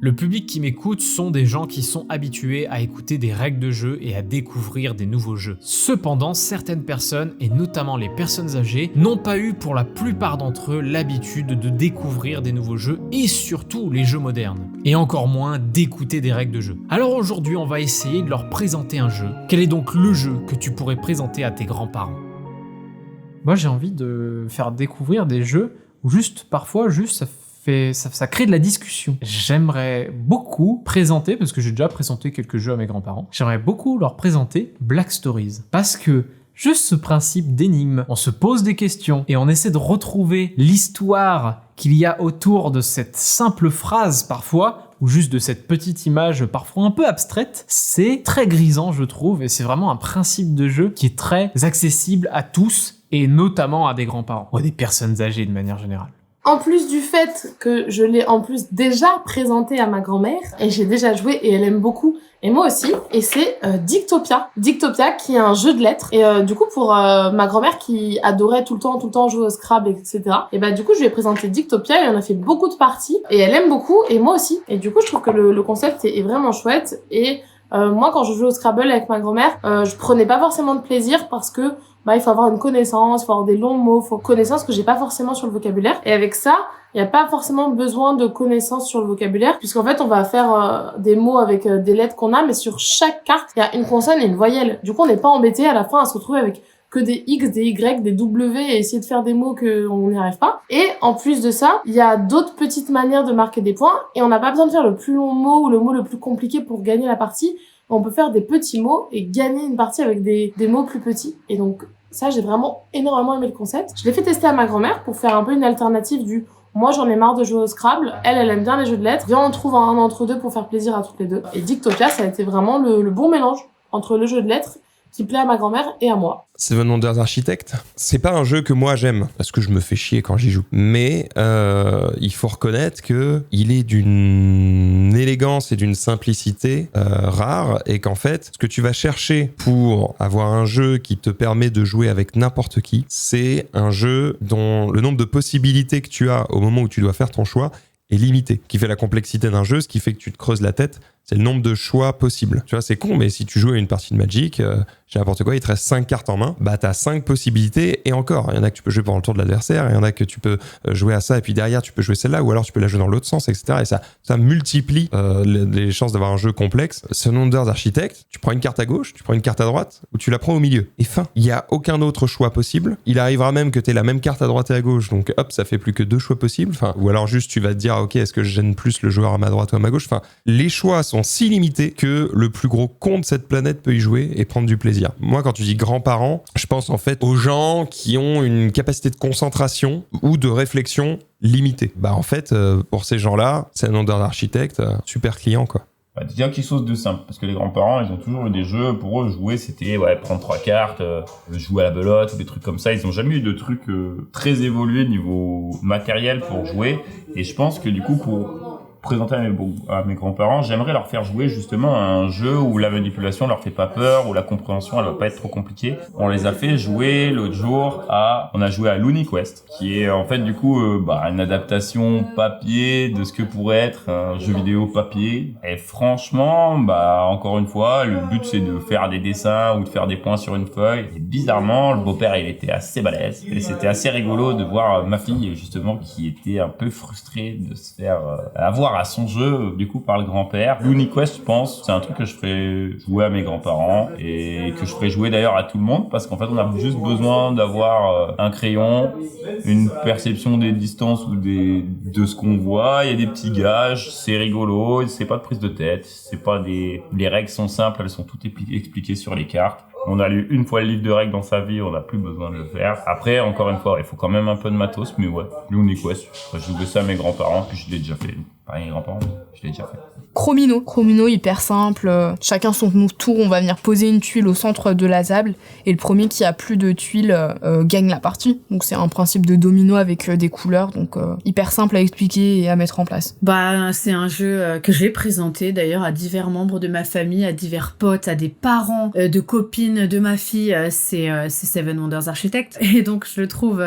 Le public qui m'écoute sont des gens qui sont habitués à écouter des règles de jeu et à découvrir des nouveaux jeux. Cependant, certaines personnes, et notamment les personnes âgées, n'ont pas eu pour la plupart d'entre eux l'habitude de découvrir des nouveaux jeux et surtout les jeux modernes. Et encore moins d'écouter des règles de jeu. Alors aujourd'hui, on va essayer de leur présenter un jeu. Quel est donc le jeu que tu pourrais présenter à tes grands-parents ? Moi, j'ai envie de faire découvrir des jeux où parfois ça crée de la discussion. J'aimerais beaucoup présenter, parce que j'ai déjà présenté quelques jeux à mes grands-parents, j'aimerais beaucoup leur présenter Black Stories. Parce que juste ce principe d'énigme, on se pose des questions et on essaie de retrouver l'histoire qu'il y a autour de cette simple phrase parfois, ou juste de cette petite image parfois un peu abstraite, c'est très grisant je trouve, et c'est vraiment un principe de jeu qui est très accessible à tous, et notamment à des grands-parents, ou à des personnes âgées de manière générale. En plus du fait que je l'ai en plus déjà présenté à ma grand-mère, et j'ai déjà joué et elle aime beaucoup, et moi aussi, et c'est Dictopia. Dictopia qui est un jeu de lettres, et du coup pour ma grand-mère qui adorait tout le temps jouer au Scrabble, etc. Et bah du coup je lui ai présenté Dictopia et on a fait beaucoup de parties, et elle aime beaucoup, et moi aussi. Et du coup je trouve que le concept est vraiment chouette, et moi quand je jouais au Scrabble avec ma grand-mère, je prenais pas forcément de plaisir parce que il faut avoir une connaissance, il faut avoir des longs mots, faut connaissance que j'ai pas forcément sur le vocabulaire. Et avec ça, il y a pas forcément besoin de connaissances sur le vocabulaire, puisqu'en fait, on va faire des mots avec des lettres qu'on a, mais sur chaque carte, il y a une consonne et une voyelle. Du coup, on n'est pas embêté à la fin à se retrouver avec que des X, des Y, des W et essayer de faire des mots qu'on n'y arrive pas. Et en plus de ça, il y a d'autres petites manières de marquer des points et on n'a pas besoin de faire le plus long mot ou le mot le plus compliqué pour gagner la partie. On peut faire des petits mots et gagner une partie avec des mots plus petits. Et donc, ça, j'ai vraiment énormément aimé le concept. Je l'ai fait tester à ma grand-mère pour faire un peu une alternative du moi, j'en ai marre de jouer au Scrabble. Elle aime bien les jeux de lettres. Viens, on trouve un entre deux pour faire plaisir à toutes les deux. Et Dictopia, ça a été vraiment le bon mélange entre le jeu de lettres qui plaît à ma grand-mère et à moi. Seven Wonders Architect, c'est pas un jeu que moi j'aime, parce que je me fais chier quand j'y joue. Mais il faut reconnaître que il est d'une élégance et d'une simplicité rare, et qu'en fait, ce que tu vas chercher pour avoir un jeu qui te permet de jouer avec n'importe qui, c'est un jeu dont le nombre de possibilités que tu as au moment où tu dois faire ton choix est limité, qui fait la complexité d'un jeu, ce qui fait que tu te creuses la tête. C'est le nombre de choix possibles. Tu vois, c'est con, mais si tu joues à une partie de Magic, j'ai n'importe quoi, il te reste 5 cartes en main, bah t'as 5 possibilités, et encore, il y en a que tu peux jouer pendant le tour de l'adversaire, il y en a que tu peux jouer à ça, et puis derrière tu peux jouer celle-là, ou alors tu peux la jouer dans l'autre sens, etc. Et ça multiplie les chances d'avoir un jeu complexe. Seven Wonders Architect, tu prends une carte à gauche, tu prends une carte à droite, ou tu la prends au milieu. Et fin. Il n'y a aucun autre choix possible. Il arrivera même que tu aies la même carte à droite et à gauche, donc hop, ça fait plus que 2 choix possibles. Enfin, ou alors juste tu vas te dire, ok, est-ce que je gêne plus le joueur à ma droite ou à ma gauche? Enfin, les choix sont si limités que le plus gros con de cette planète peut y jouer et prendre du plaisir. Moi, quand tu dis grands-parents, je pense en fait aux gens qui ont une capacité de concentration ou de réflexion limitée. Bah en fait, pour ces gens-là, c'est un Wonders Architect, super client quoi. Bah, déjà quelque chose de simple, parce que les grands-parents, ils ont toujours eu des jeux, pour eux, jouer, c'était prendre 3 cartes, jouer à la belote, ou des trucs comme ça. Ils ont jamais eu de trucs très évolués niveau matériel pour jouer, et je pense que du coup, pour présenter à mes grands-parents, j'aimerais leur faire jouer justement à un jeu où la manipulation leur fait pas peur, où la compréhension elle va pas être trop compliquée. On les a fait jouer l'autre jour on a joué à Looney Quest, qui est en fait du coup une adaptation papier de ce que pourrait être un jeu vidéo papier. Et franchement, encore une fois, le but c'est de faire des dessins ou de faire des points sur une feuille. Et bizarrement, le beau-père il était assez balèze et c'était assez rigolo de voir ma fille justement qui était un peu frustrée de se faire avoir à son jeu du coup par le grand-père. Looney Quest, je pense, c'est un truc que je ferais jouer à mes grands-parents et que je ferais jouer d'ailleurs à tout le monde, parce qu'en fait on a juste besoin d'avoir un crayon, une perception des distances ou de ce qu'on voit, il y a des petits gages, c'est rigolo, c'est pas de prise de tête, les règles sont simples, elles sont toutes expliquées sur les cartes. On a lu une fois le livre de règles dans sa vie, on n'a plus besoin de le faire. Après, encore une fois, il faut quand même un peu de matos, mais ouais, Looney Quest, je jouais ça à mes grands-parents, puis je l'ai déjà fait. Pas mes grands-parents, je l'ai déjà fait. Chromino, hyper simple. Chacun son tour, on va venir poser une tuile au centre de la table, et le premier qui a plus de tuiles gagne la partie. Donc c'est un principe de domino avec des couleurs, donc hyper simple à expliquer et à mettre en place. C'est un jeu que j'ai présenté d'ailleurs à divers membres de ma famille, à divers potes, à des parents de copines de ma fille. C'est Seven Wonders Architect, et donc je le trouve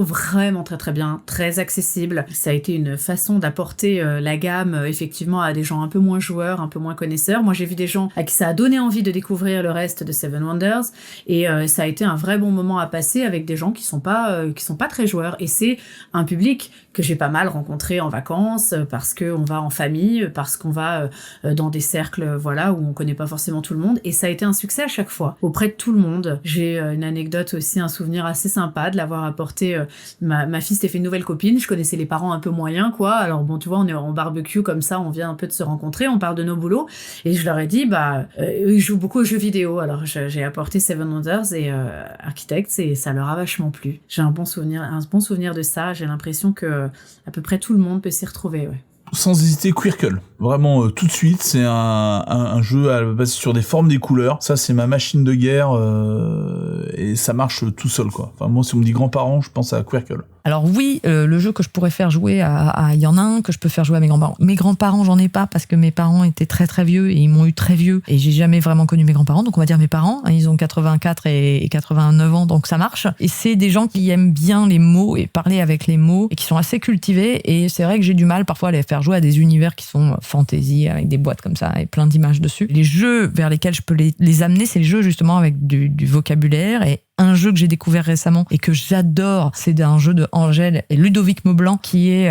vraiment très très bien, très accessible. Ça a été une façon d'apporter présenté la gamme effectivement à des gens un peu moins joueurs, un peu moins connaisseurs. Moi, j'ai vu des gens à qui ça a donné envie de découvrir le reste de Seven Wonders, et ça a été un vrai bon moment à passer avec des gens qui sont pas très joueurs. Et c'est un public que j'ai pas mal rencontré en vacances parce que on va en famille, parce qu'on va dans des cercles voilà où on connaît pas forcément tout le monde, et ça a été un succès à chaque fois auprès de tout le monde. J'ai une anecdote aussi, un souvenir assez sympa de l'avoir apporté. Ma fille s'était fait une nouvelle copine, je connaissais les parents un peu moyens quoi, alors bon tu vois on est en barbecue comme ça, on vient un peu de se rencontrer, on parle de nos boulots, et je leur ai dit ils jouent beaucoup aux jeux vidéo, alors j'ai apporté Seven Wonders et Architects, et ça leur a vachement plu. J'ai un bon souvenir de ça. J'ai l'impression que à peu près tout le monde peut s'y retrouver, ouais. Sans hésiter, Quirkle. Vraiment, tout de suite, c'est un jeu à la base sur des formes, des couleurs. Ça, c'est ma machine de guerre, et ça marche tout seul, quoi. Enfin, moi, si on me dit grands-parents, je pense à Quirkle. Alors oui, le jeu que je pourrais faire jouer il y en a un que je peux faire jouer à mes grands-parents. Mes grands-parents, j'en ai pas parce que mes parents étaient très très vieux et ils m'ont eu très vieux et j'ai jamais vraiment connu mes grands-parents. Donc on va dire mes parents, ils ont 84 et 89 ans, donc ça marche. Et c'est des gens qui aiment bien les mots et parler avec les mots et qui sont assez cultivés. Et c'est vrai que j'ai du mal parfois à les faire jouer à des univers qui sont fantasy avec des boîtes comme ça et plein d'images dessus. Les jeux vers lesquels je peux les amener, c'est les jeux justement avec du vocabulaire. Et un jeu que j'ai découvert récemment et que j'adore, c'est un jeu de Angèle et Ludovic Maublanc qui est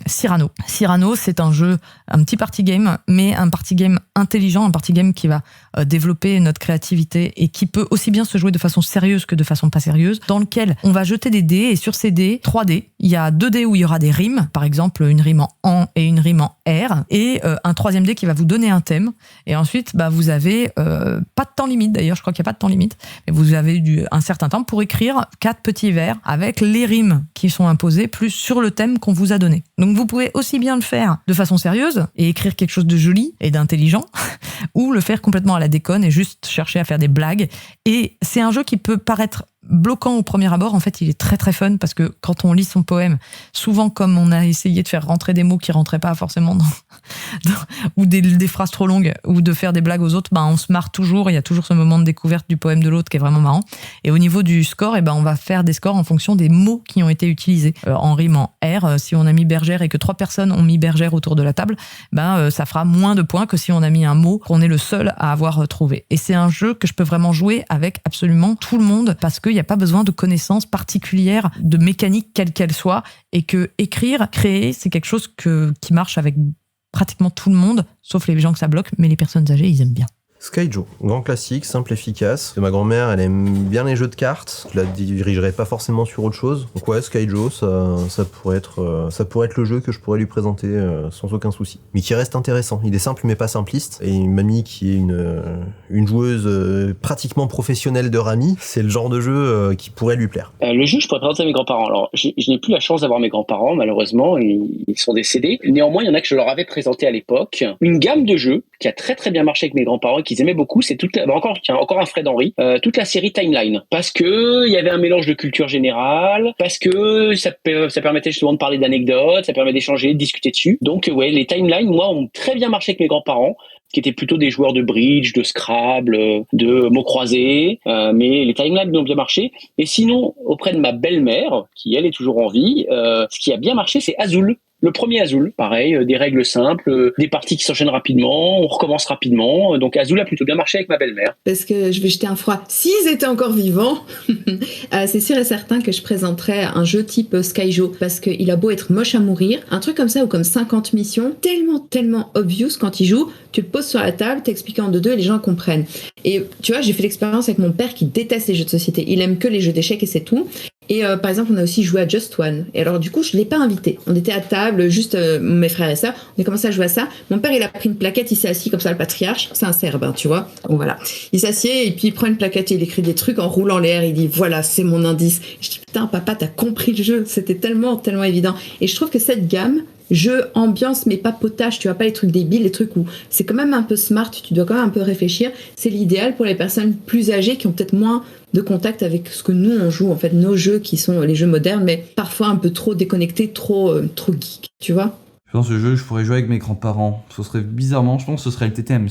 Cyrano. Cyrano, c'est un jeu, un petit party game, mais un party game intelligent, un party game qui va développer notre créativité et qui peut aussi bien se jouer de façon sérieuse que de façon pas sérieuse, dans lequel on va jeter des dés, et sur ces dés, 3 dés, il y a 2 dés où il y aura des rimes, par exemple une rime en AN et une rime en R, et un 3e dé qui va vous donner un thème, et ensuite vous avez pas de temps limite, d'ailleurs je crois qu'il n'y a pas de temps limite, mais vous avez un certain temps pour écrire 4 petits vers avec les rimes qui sont imposées plus sur le thème qu'on vous a donné. Donc vous pouvez aussi bien le faire de façon sérieuse et écrire quelque chose de joli et d'intelligent, ou le faire complètement à la déconne et juste chercher à faire des blagues. Et c'est un jeu qui peut paraître bloquant au premier abord. En fait, il est très très fun parce que quand on lit son poème, souvent comme on a essayé de faire rentrer des mots qui rentraient pas forcément ou des phrases trop longues, ou de faire des blagues aux autres, on se marre toujours. Il y a toujours ce moment de découverte du poème de l'autre qui est vraiment marrant. Et au niveau du score, on va faire des scores en fonction des mots qui ont été utilisés. En rime en R, si on a mis bergère et que 3 personnes ont mis bergère autour de la table, ça fera moins de points que si on a mis un mot qu'on est le seul à avoir trouvé. Et c'est un jeu que je peux vraiment jouer avec absolument tout le monde parce qu'il n'y a pas besoin de connaissances particulières de mécanique quelle qu'elle soit, et que écrire, créer, c'est quelque chose qui marche avec pratiquement tout le monde, sauf les gens que ça bloque, mais les personnes âgées, ils aiment bien. Skyjo, grand classique, simple, efficace. Ma grand-mère, elle aime bien les jeux de cartes. Je la dirigerai pas forcément sur autre chose. Donc ouais, Skyjo, ça pourrait être le jeu que je pourrais lui présenter sans aucun souci. Mais qui reste intéressant. Il est simple mais pas simpliste. Et une mamie qui est une joueuse pratiquement professionnelle de Rami, c'est le genre de jeu qui pourrait lui plaire. Le jeu, je pourrais présenter à mes grands-parents. Alors, je n'ai plus la chance d'avoir mes grands-parents, malheureusement, ils sont décédés. Néanmoins, il y en a que je leur avais présenté à l'époque. Une gamme de jeux qui a très très bien marché avec mes grands-parents, qu'ils aimaient beaucoup, c'est encore un Fred Henry, toute la série Timeline, parce que il y avait un mélange de culture générale, parce que ça permettait justement de parler d'anecdotes, ça permet d'échanger, de discuter dessus. Donc ouais, les Timeline, moi, ont très bien marché avec mes grands-parents, qui étaient plutôt des joueurs de bridge, de Scrabble, de mots croisés, mais les Timelines ont bien marché. Et sinon, auprès de ma belle-mère, qui elle est toujours en vie, ce qui a bien marché, c'est Azul. Le premier Azul, pareil, des règles simples, des parties qui s'enchaînent rapidement, on recommence rapidement. Donc Azul a plutôt bien marché avec ma belle-mère. Parce que je vais jeter un froid. S'ils étaient encore vivants, c'est sûr et certain que je présenterais un jeu type Skyjo. Parce qu'il a beau être moche à mourir, un truc comme ça ou comme 50 missions, tellement obvious quand il joue, tu le poses sur la table, t'expliques en 2-2 et les gens comprennent. Et tu vois, j'ai fait l'expérience avec mon père qui déteste les jeux de société. Il aime que les jeux d'échecs et c'est tout. Et par exemple, on a aussi joué à Just One. Et alors, du coup, je l'ai pas invité. On était à table, juste mes frères et sœurs. On a commencé à jouer à ça. Mon père, il a pris une plaquette, il s'est assis comme ça, le patriarche. C'est un Serbe, hein, tu vois. Donc voilà. Il s'assied et puis il prend une plaquette et il écrit des trucs en roulant l'air. Il dit, voilà, c'est mon indice. Et je dis, putain, papa, t'as compris le jeu. C'était tellement évident. Et je trouve que cette gamme, jeu, ambiance, mais pas potage, tu vois, pas les trucs débiles, les trucs où c'est quand même un peu smart, tu dois quand même un peu réfléchir. C'est l'idéal pour les personnes plus âgées qui ont peut-être moins de contact avec ce que nous on joue, en fait, nos jeux qui sont les jeux modernes, mais parfois un peu trop déconnectés, trop geek, tu vois. Je pense que ce jeu, je pourrais jouer avec mes grands-parents. Ce serait bizarrement, je pense que ce serait le TTM.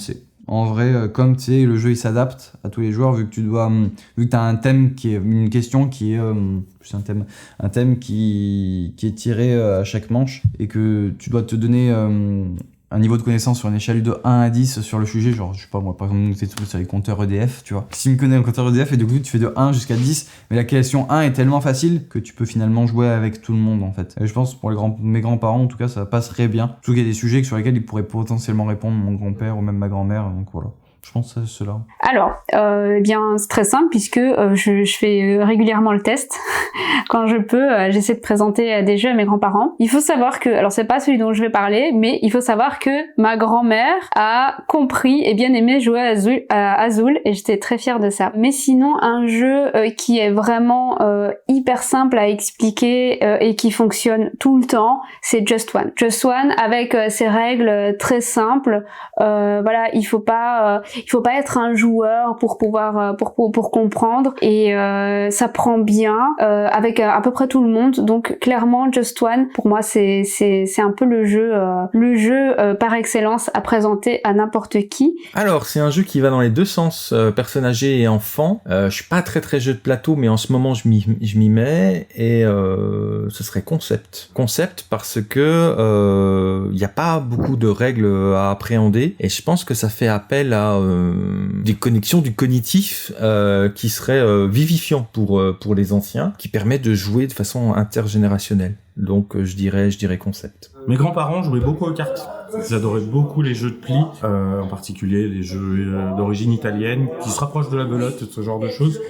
En vrai, comme tu sais, le jeu il s'adapte à tous les joueurs vu que t'as un thème qui est une question qui est un thème qui est tiré à chaque manche et que tu dois te donner un niveau de connaissance sur une échelle de 1 à 10 sur le sujet, genre je sais pas moi, par exemple nous c'est tout sur les compteurs EDF, tu vois. Si tu me connais un compteur EDF et du coup tu fais de 1 jusqu'à 10, mais la question 1 est tellement facile que tu peux finalement jouer avec tout le monde en fait. Et je pense pour mes grands-parents en tout cas ça passerait bien. Surtout qu'il y a des sujets sur lesquels ils pourraient potentiellement répondre, mon grand-père ou même ma grand-mère, donc voilà. Je pense que c'est cela. Alors, eh bien, c'est très simple puisque je fais régulièrement le test. Quand je peux, j'essaie de présenter des jeux à mes grands-parents. Il faut savoir que, alors c'est pas celui dont je vais parler, mais il faut savoir que ma grand-mère a compris et bien aimé jouer à Azul et j'étais très fière de ça. Mais sinon, un jeu qui est vraiment hyper simple à expliquer et qui fonctionne tout le temps, c'est Just One. Just One avec ses règles très simples. Voilà, il faut pas être un joueur pour pouvoir pour comprendre et ça prend bien avec à peu près tout le monde. Donc clairement Just One pour moi c'est un peu le jeu par excellence à présenter à n'importe qui. Alors c'est un jeu qui va dans les deux sens, personnes âgées et enfants. Je suis pas très jeu de plateau, mais en ce moment je m'y mets et ce serait concept parce que il y a pas beaucoup de règles à appréhender et je pense que ça fait appel à des connexions du cognitif qui seraient vivifiants pour les anciens, qui permettent de jouer de façon intergénérationnelle. Donc je dirais concept. Mes grands-parents jouaient beaucoup aux cartes. Ils adoraient beaucoup les jeux de pli, en particulier les jeux d'origine italienne, qui se rapprochent de la belote, ce genre de choses.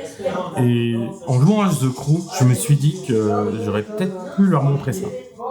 Et en jouant à The Crew, je me suis dit que j'aurais peut-être pu leur montrer ça.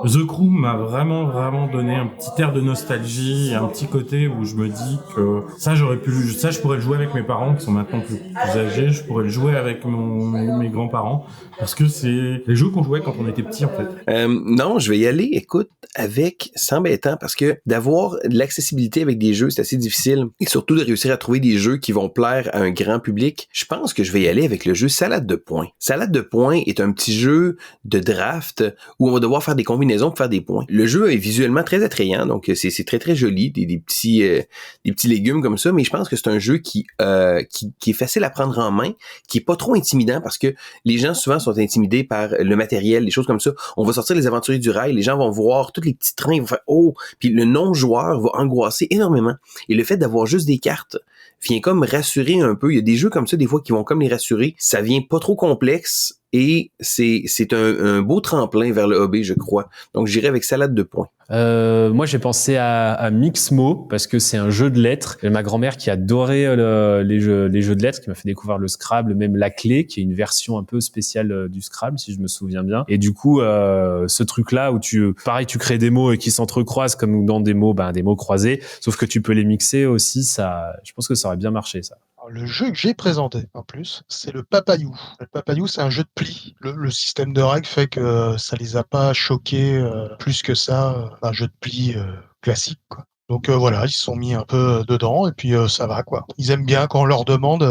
The Crew m'a vraiment donné un petit air de nostalgie, un petit côté où je me dis que ça je pourrais le jouer avec mes parents qui sont maintenant plus âgés, je pourrais le jouer avec mes grands-parents parce que c'est les jeux qu'on jouait quand on était petit en fait. Non, je vais y aller, écoute, avec c'est embêtant parce que d'avoir de l'accessibilité avec des jeux, c'est assez difficile et surtout de réussir à trouver des jeux qui vont plaire à un grand public. Je pense que je vais y aller avec le jeu Salade de points. Salade de points est un petit jeu de draft où on va devoir faire des combinaisons pour faire des points. Le jeu est visuellement très attrayant, donc c'est très joli, des petits légumes comme ça, mais je pense que c'est un jeu qui est facile à prendre en main, qui est pas trop intimidant parce que les gens souvent sont intimidés par le matériel, des choses comme ça. On va sortir les aventuriers du rail, les gens vont voir tous les petits trains, ils vont faire oh, puis le non-joueur va angoisser énormément. Et le fait d'avoir juste des cartes vient comme rassurer un peu. Il y a des jeux comme ça, des fois, qui vont comme les rassurer. Ça vient pas trop complexe et c'est un beau tremplin vers le hobby, je crois. Donc, j'irai avec Salade de points. Moi, j'ai pensé à Mixmo parce que c'est un jeu de lettres. Et ma grand-mère qui adorait les jeux de lettres, qui m'a fait découvrir le Scrabble, même la clé, qui est une version un peu spéciale du Scrabble, si je me souviens bien. Et du coup, ce truc-là où tu crées des mots qui s'entrecroisent comme dans des mots croisés, sauf que tu peux les mixer aussi. Ça, je pense que ça aurait bien marché, ça. Alors, le jeu que j'ai présenté, en plus, c'est le Papayou. Le Papayou, c'est un jeu de pli. Le système de règles fait que ça les a pas choqués plus que ça. Un jeu de pli classique, quoi. Donc voilà, ils se sont mis un peu dedans et puis ça va, quoi. Ils aiment bien quand on leur demande,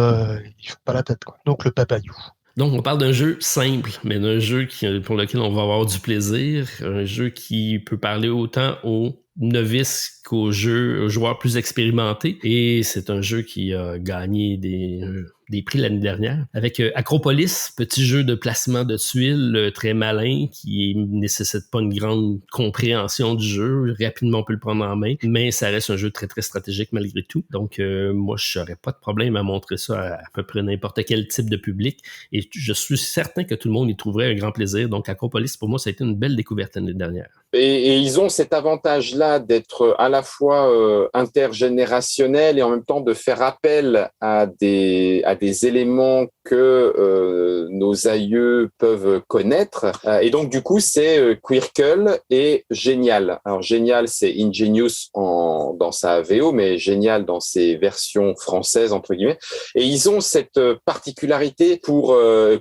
ils font pas la tête, quoi. Donc le Papayou. Donc, on parle d'un jeu simple, mais d'un jeu pour lequel on va avoir du plaisir. Un jeu qui peut parler autant aux novices qu'aux joueurs plus expérimentés. Et c'est un jeu qui a gagné des prix l'année dernière avec Acropolis, petit jeu de placement de tuiles très malin qui nécessite pas une grande compréhension du jeu. Rapidement, on peut le prendre en main, mais ça reste un jeu très stratégique malgré tout. Donc, moi, je n'aurais pas de problème à montrer ça à peu près n'importe quel type de public et je suis certain que tout le monde y trouverait un grand plaisir. Donc, Acropolis, pour moi, ça a été une belle découverte l'année dernière. Et ils ont cet avantage-là d'être à la fois intergénérationnel et en même temps de faire appel à des éléments que nos aïeux peuvent connaître. Et donc, du coup, c'est Quirkle et Génial. Alors, Génial, c'est Ingenious dans sa VO, mais Génial dans ses versions françaises, entre guillemets. Et ils ont cette particularité pour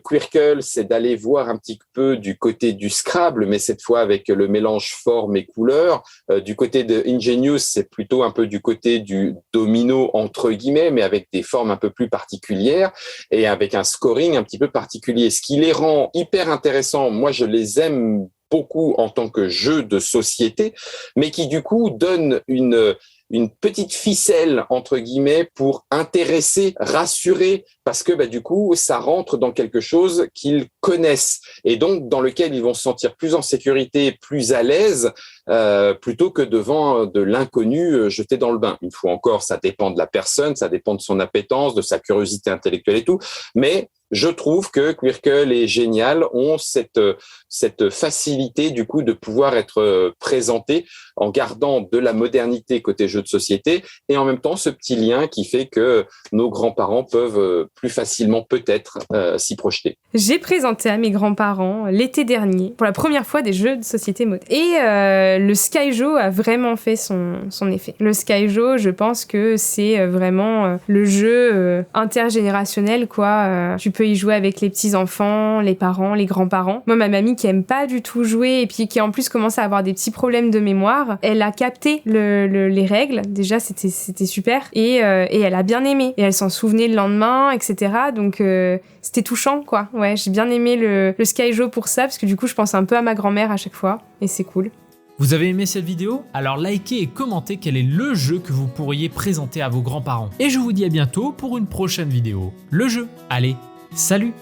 Quirkle, c'est d'aller voir un petit peu du côté du Scrabble, mais cette fois avec le mélange forme et couleur. Du côté de Ingenious, c'est plutôt un peu du côté du domino, entre guillemets, mais avec des formes un peu plus particulières et avec un scoring un petit peu particulier. Ce qui les rend hyper intéressants, moi je les aime beaucoup en tant que jeu de société, mais qui du coup donne une une petite ficelle, entre guillemets, pour intéresser, rassurer, parce que du coup, ça rentre dans quelque chose qu'ils connaissent et donc dans lequel ils vont se sentir plus en sécurité, plus à l'aise, plutôt que devant de l'inconnu jeté dans le bain. Une fois encore, ça dépend de la personne, ça dépend de son appétence, de sa curiosité intellectuelle et tout, mais je trouve que Quirkel et Génial ont cette facilité du coup de pouvoir être présentés en gardant de la modernité côté jeux de société et en même temps ce petit lien qui fait que nos grands-parents peuvent plus facilement peut-être s'y projeter. J'ai présenté à mes grands-parents l'été dernier pour la première fois des jeux de société modernes. Et le Skyjo a vraiment fait son effet. Le Skyjo, je pense que c'est vraiment le jeu intergénérationnel, quoi. Tu peux y jouer avec les petits-enfants, les parents, les grands-parents. Moi, ma mamie qui aime pas du tout jouer et puis qui en plus commence à avoir des petits problèmes de mémoire, elle a capté les règles. Déjà, c'était super. Et elle a bien aimé. Et elle s'en souvenait le lendemain, etc. Donc, c'était touchant, quoi. Ouais, j'ai bien aimé le Skyjo pour ça, parce que du coup, je pense un peu à ma grand-mère à chaque fois. Et c'est cool. Vous avez aimé cette vidéo? Alors likez et commentez quel est le jeu que vous pourriez présenter à vos grands-parents. Et je vous dis à bientôt pour une prochaine vidéo. Le jeu. Allez, salut!